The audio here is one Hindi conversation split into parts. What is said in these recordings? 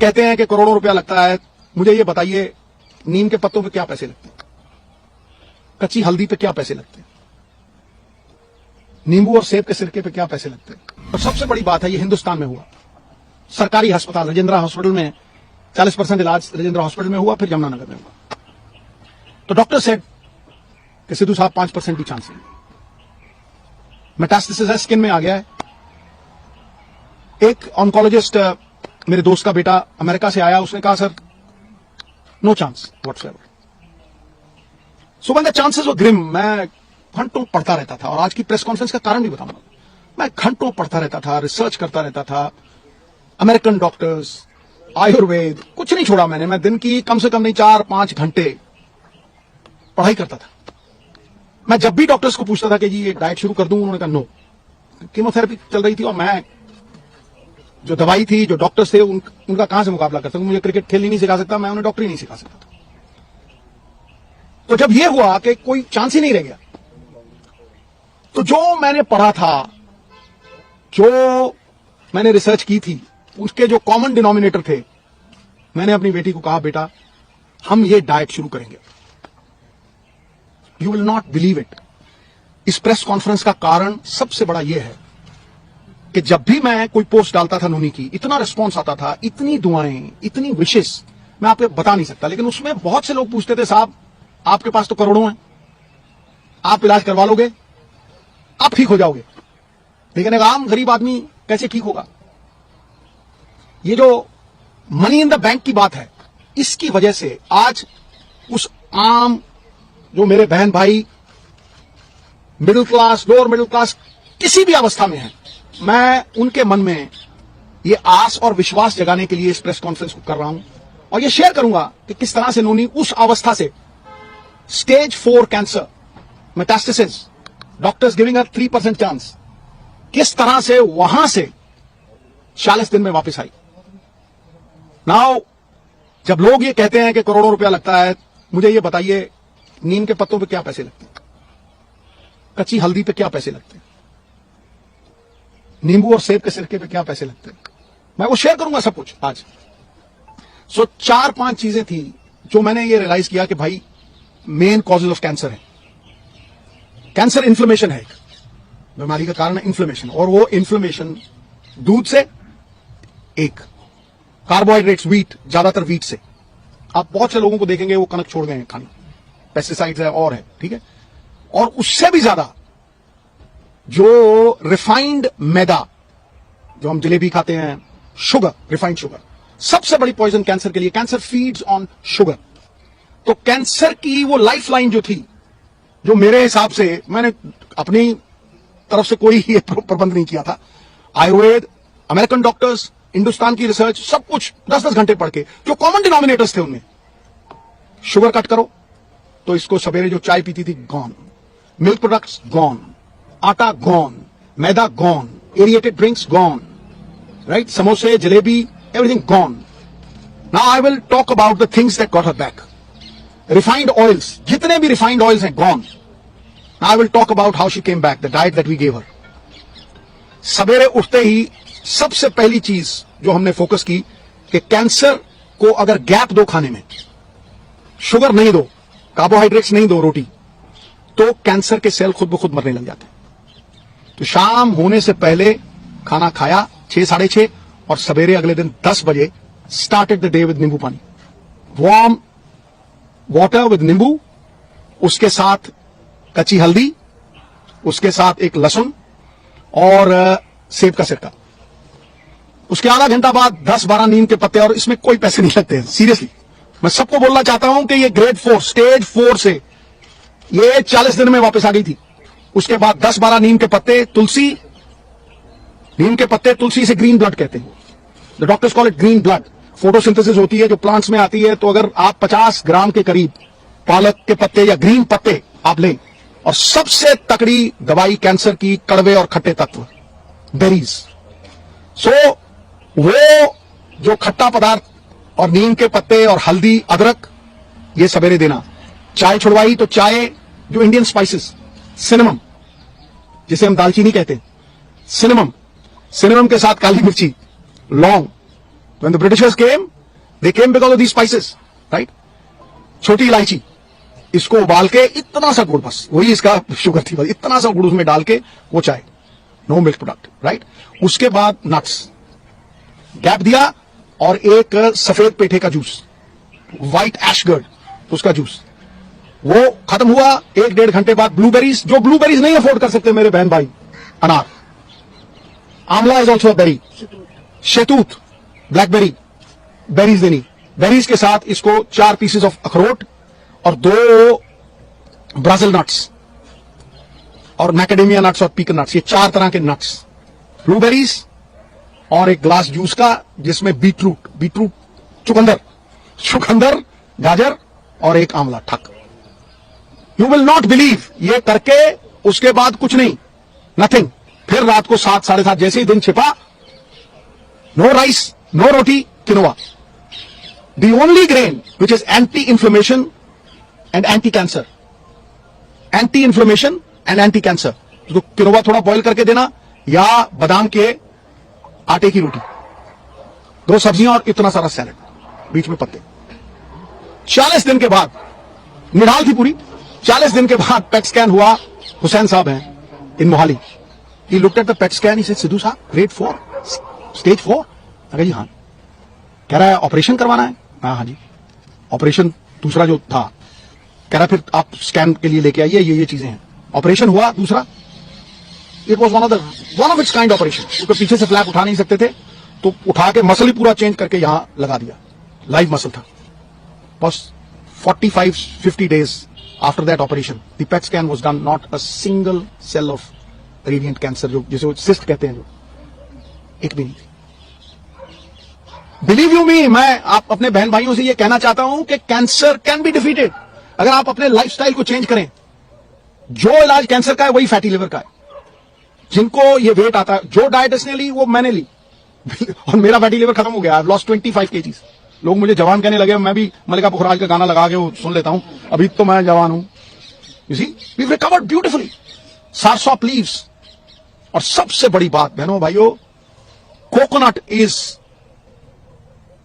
कहते हैं कि करोड़ों रुपया लगता है, मुझे ये बताइए नीम के पत्तों पे क्या पैसे लगते हैं, कच्ची हल्दी पे क्या पैसे लगते हैं, नींबू और सेब के सिरके पे क्या पैसे लगते हैं। और सबसे बड़ी बात है, ये हिंदुस्तान में हुआ, सरकारी अस्पताल राजेंद्र हॉस्पिटल में 40% इलाज राजेंद्र हॉस्पिटल में हुआ, फिर यमुनानगर में हुआ। तो डॉक्टर सेड कि सिद्धू साहब 5% की चांस है, मेटास्टेसिस है, स्किन में आ गया है। एक ऑन्कोलॉजिस्ट मेरे दोस्त का बेटा अमेरिका से आया, उसने कहा sir no chance whatsoever. So when the chances were grim, मैं घंटों पढ़ता रहता था, और आज की प्रेस कॉन्फ्रेंस का कारण भी बताऊंगा। मैं घंटों पढ़ता रहता था, रिसर्च करता रहता था, अमेरिकन डॉक्टर्स, आयुर्वेद, कुछ नहीं छोड़ा मैंने। मैं दिन की कम से कम नहीं 4-5 घंटे पढ़ाई करता था। मैं जब भी डॉक्टर्स को पूछता था कि जी ये डाइट शुरू कर दूं, उन्होंने कहा नो। कीमोथेरेपी चल रही थी और मैं जो दवाई थी, जो डॉक्टर्स थे, उनका कहां से मुकाबला कर सकता। मुझे क्रिकेट खेलनी नहीं सिखा सकता, मैं उन्हें डॉक्टरी नहीं सिखा सकता था। तो जब यह हुआ कि कोई चांस ही नहीं रह गया, तो जो मैंने पढ़ा था, जो मैंने रिसर्च की थी, उसके जो कॉमन डिनोमिनेटर थे, मैंने अपनी बेटी को कहा बेटा हम ये डाइट शुरू करेंगे। You will not believe it. इस प्रेस कॉन्फ्रेंस का कारण सबसे बड़ा यह है कि जब भी मैं कोई पोस्ट डालता था नूनी की, इतना रिस्पॉन्स आता था, इतनी दुआएं, इतनी विशेष, मैं आपको बता नहीं सकता। लेकिन उसमें बहुत से लोग पूछते थे साहब आपके पास तो करोड़ों हैं, आप इलाज करवा लोगे, आप ठीक हो जाओगे। लेकिन एक आम गरीब आदमी कैसे ठीक होगा। ये जो मनी इन द बैंक की बात है, इसकी वजह से आज उस आम जो मेरे बहन भाई middle class, lower middle class, किसी भी अवस्था में है, मैं उनके मन में ये आस और विश्वास जगाने के लिए इस प्रेस कॉन्फ्रेंस को कर रहा हूं। और ये शेयर करूंगा कि किस तरह से नूनी उस अवस्था से, stage 4 cancer, metastasis, doctors giving her 3% chance, किस तरह से वहां से 40 दिन में वापस आई। नाउ जब लोग ये कहते हैं कि करोड़ों रुपया लगता है, मुझे ये बताइए नीम के पत्तों पे क्या पैसे लगते हैं, कच्ची हल्दी पे क्या पैसे लगते हैं, नींबू और सेब के सिरके पे क्या पैसे लगते हैं। मैं वो शेयर करूंगा सब कुछ आज। सो 4-5 चीजें थी जो मैंने ये रियलाइज किया कि भाई मेन कॉजेज ऑफ कैंसर है। कैंसर इन्फ्लेमेशन है, एक बीमारी का कारण है इन्फ्लेमेशन, और वो इन्फ्लेमेशन दूध से, एक कार्बोहाइड्रेट्स, व्हीट, ज्यादातर व्हीट से। आप बहुत से लोगों को देखेंगे वो कनक छोड़ गए हैं खाने, पेस्टिसाइड्स है और है, ठीक है। और उससे भी ज्यादा जो रिफाइंड मैदा, जो हम जलेबी खाते हैं, शुगर, रिफाइंड शुगर, सबसे बड़ी पॉइजन कैंसर के लिए। Cancer feeds on sugar. तो कैंसर की वो लाइफलाइन जो थी, जो मेरे हिसाब से, मैंने अपनी तरफ से कोई ये प्रबंध नहीं किया था, आयुर्वेद, अमेरिकन डॉक्टर्स, हिंदुस्तान की रिसर्च, सब कुछ 10-10 घंटे पढ़ के, जो कॉमन डिनोमिनेटर्स थे उनमें, शुगर कट करो तो इसको सवेरे जो चाय पीती थी गॉन, मिल्क प्रोडक्ट्स गॉन, आटा गॉन, मैदा gone, aerated drinks gone, right, समोसे, जलेबी, everything gone. Now I will talk about the things that got her back. Refined oils, जितने भी रिफाइंड ऑयल्स हैं gone. Now I will talk about how she came back, the diet that we gave her. सवेरे उठते ही सबसे पहली चीज जो हमने फोकस की कि कैंसर को अगर गैप दो खाने में, शुगर नहीं दो, कार्बोहाइड्रेट्स नहीं दो, रोटी, तो कैंसर के सेल खुद ब खुद मरने लग जाते हैं। तो शाम होने से पहले खाना खाया 6-6:30, और सवेरे अगले दिन 10 बजे स्टार्टेड द डे विद नींबू पानी, वार्म वाटर विद नींबू, उसके साथ कच्ची हल्दी, उसके साथ एक लहसुन और सेब का सिरका। उसके आधा घंटा बाद 10-12 नीम के पत्ते, और इसमें कोई पैसे नहीं लगते हैं, सीरियसली। मैं सबको बोलना चाहता हूं कि ये ग्रेड 4, स्टेज 4 से ये 40 दिन में वापस आ गई थी। उसके बाद 10-12 नीम के पत्ते, तुलसी, नीम के पत्ते, तुलसी से ग्रीन ब्लड कहते हैं, the doctors call it green blood. Photosynthesis होती है जो प्लांट्स में आती है, तो अगर आप 50 ग्राम के करीब पालक के पत्ते या ग्रीन पत्ते आप लें, और सबसे तकड़ी दवाई कैंसर की, कड़वे और खट्टे तत्व, बेरीज। सो वो जो खट्टा पदार्थ और नीम के पत्ते और हल्दी, अदरक, ये सवेरे देना। चाय छुड़वाई तो चाय, जो इंडियन स्पाइसेस, सिनेमम, जिसे हम दालचीनी कहते हैं, सिनेमम, सिनेमम के साथ काली मिर्ची, लौंग, When the Britishers came, they came because of these spices, right? छोटी इलायची, इसको उबाल के इतना सा गुड़, बस वही इसका शुगर थी, बस इतना सा गुड़ उसमें डाल के वो चाय, नो मिल्क प्रोडक्ट, राइट? उसके बाद नट्स, गैप दिया, और एक सफेद पेठे का जूस, व्हाइट एशगर्ड, उसका जूस, वो खत्म हुआ। 1-1.5 घंटे बाद ब्लूबेरीज, जो ब्लूबेरीज नहीं अफोर्ड कर सकते मेरे बहन भाई, अनार, आंवला इज ऑल्सो बेरी, शहतूत, ब्लैकबेरी, बेरीज देनी, बेरीज के साथ इसको 4 पीसेस ऑफ अखरोट और 2 ब्राजिल नट्स और मैकेडेमिया नट्स और पीकन नट्स, ये 4 तरह के नट्स, ब्लूबेरीज और एक ग्लास जूस का जिसमें बीटरूट, चुकंदर, गाजर और एक आंवला, ठक। यू विल नॉट बिलीव, ये करके उसके बाद कुछ नहीं, नथिंग। फिर रात को 7, 7:30 जैसे ही दिन छिपा, no rice, no roti, quinoa, the only grain which is anti inflammation and anti cancer, anti inflammation and anti cancer. तो किनोआ थोड़ा बॉईल करके देना, या बादाम के आटे की रोटी, 2 सब्जियां और इतना सारा सैलेड, बीच में पत्ते। 40 दिन के बाद, निढाल थी पूरी, 40 दिन के बाद पेट स्कैन हुआ। हुसैन साहब हैं in Mohali, he looked at the PET scan, he said, Sidhu साहब ग्रेड 4, स्टेज 4। अगर जी हाँ, कह रहा है ऑपरेशन करवाना है। हाँ जी, ऑपरेशन दूसरा जो था, कह रहा फिर आप स्कैन के लिए लेके आइए, ये चीजें हैं। ऑपरेशन हुआ दूसरा, it was one of its kind operation, क्योंकि पीछे से फ्लैप उठा नहीं सकते थे, तो उठा के मसल ही पूरा चेंज करके यहां लगा दिया, लाइव मसल था। बस 45-50 days after that operation, the PET scan was done, not a single cell of radiant cancer, जो जिसे वो cyst कहते हैं, जो एक भी नहीं थी। बिलीव यू मी, मैं आप अपने बहन भाइयों से ये कहना चाहता हूं कि कैंसर कैन बी डिफीटेड अगर आप अपने लाइफस्टाइल को चेंज करें। जो इलाज कैंसर का है वही फैटी लिवर का है। जिनको ये वेट आता है, जो डाइट इसने ली वो मैंने ली और मेरा फैटी लिवर खत्म हो गया। I lost 25 kgs। लोग मुझे जवान कहने लगे, मैं भी मल्लिका पुखराज का गाना लगा के वो सुन लेता हूं, अभी तो मैं जवान हूं। You see, we recovered beautifully, soursop leaves. और सबसे बड़ी बात बहनों भाइयों, coconut is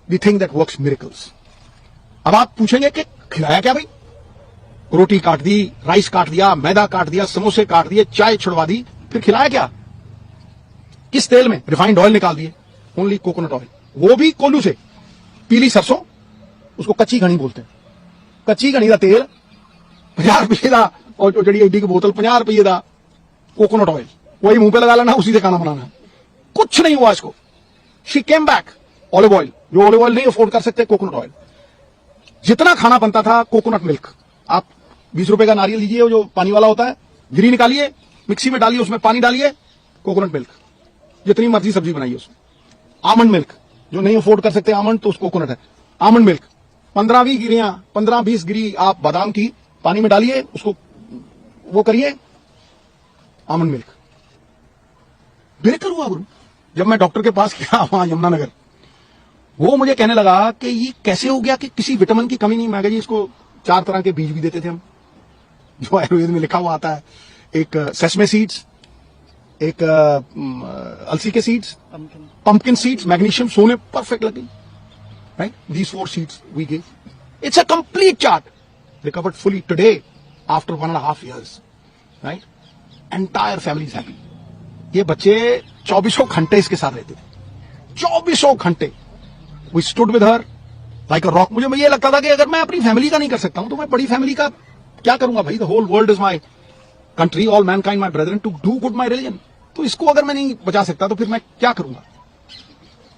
the thing that works miracles. अब आप पूछेंगे कि खिलाया क्या भाई? रोटी काट दी, राइस काट दिया, मैदा काट दिया, समोसे काट दिए, चाय छुड़वा दी, फिर खिलाया क्या? किस तेल में? रिफाइंड ऑयल निकाल दिए, ओनली कोकोनट ऑयल, वो भी कोल्हू से, पीली सरसों, उसको कच्ची घनी बोलते हैं। कच्ची घनी का तेल 50 रुपये का, और जड़ी एडी की बोतल 50 रुपये का कोकोनट ऑयल, वही मुंह पे लगा लेना, उसी से खाना बनाना। कुछ नहीं हुआ इसको। She came back. Olive oil, जो ऑलिव ऑयल नहीं अफोर्ड कर सकते, कोकोनट ऑयल। जितना खाना बनता था, कोकोनट मिल्क। आप 20 रुपए का नारियल लीजिए, वो जो पानी वाला होता है, गिरी निकालिए, मिक्सी में डालिए, उसमें पानी डालिए, कोकोनट मिल्क, जितनी मर्जी सब्जी बनाइए उसमें। आमंड मिल्क, जो नहीं अफोर्ड कर सकते आमंड, तो उसको कोकोनट है। आमंड मिल्क 15-20 गिरी आप बादाम की पानी में डालिए, उसको वो करिए, आमंड मिल्क। मिरेकल हुआ गुरु। जब मैं डॉक्टर के पास गया वहां यमुनानगर, वो मुझे कहने लगा कि ये कैसे हो गया कि किसी विटामिन की कमी नहीं। मैं कहा जी, इसको 4 तरह के बीज भी देते थे हम, जो आयुर्वेद में लिखा हुआ आता है। एक सेसमे सीड्स, एक अलसी के सीड्स, पंपकिन सीड्स, मैग्नीशियम, सोने परफेक्ट लगे, right? These 4 seeds we give. It's a complete chart, recovered fully today after 1.5 years, right? Entire family is happy. ये बच्चे 24 घंटे इसके साथ रहते थे, 24 घंटे। We stood with her like a rock. मुझे ये लगता था कि अगर मैं अपनी फैमिली का नहीं कर सकता हूं तो मैं बड़ी फैमिली का क्या करूंगा भाई? The whole world is my country, all mankind my brethren, to do good my religion. तो इसको अगर मैं नहीं बचा सकता तो फिर मैं क्या करूंगा?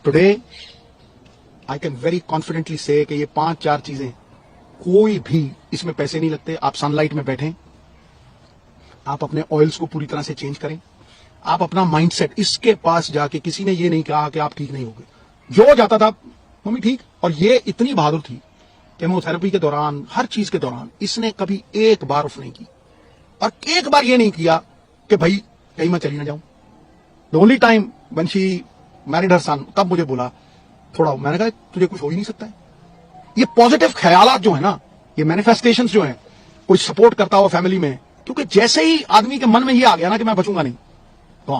Today I can very confidently से कि ये 5-4 चीजें, कोई भी इसमें पैसे नहीं लगते। आप सनलाइट में बैठें, आप अपने ऑयल्स को पूरी तरह से चेंज करें, आप अपना माइंडसेट, इसके पास जाके किसी ने ये नहीं कहा कि आप ठीक नहीं होगे। जो जाता था, मम्मी ठीक। और ये इतनी बहादुर थी, केमोथेरेपी के दौरान, हर चीज के दौरान इसने कभी एक बार ऑफ नहीं की, और एक बार ये नहीं किया कि भाई कहीं मैं चली ना जाऊं। The only time when she married her son, तब मुझे बोला थोड़ा, मैंने कहा तुझे कुछ हो ही नहीं सकता है। ये पॉजिटिव ख्यालात जो है ना, ये मैनिफेस्टेशंस जो है, कोई सपोर्ट करता हो फैमिली में, क्योंकि जैसे ही आदमी के मन में ये आ गया ना कि मैं बचूंगा नहीं, तो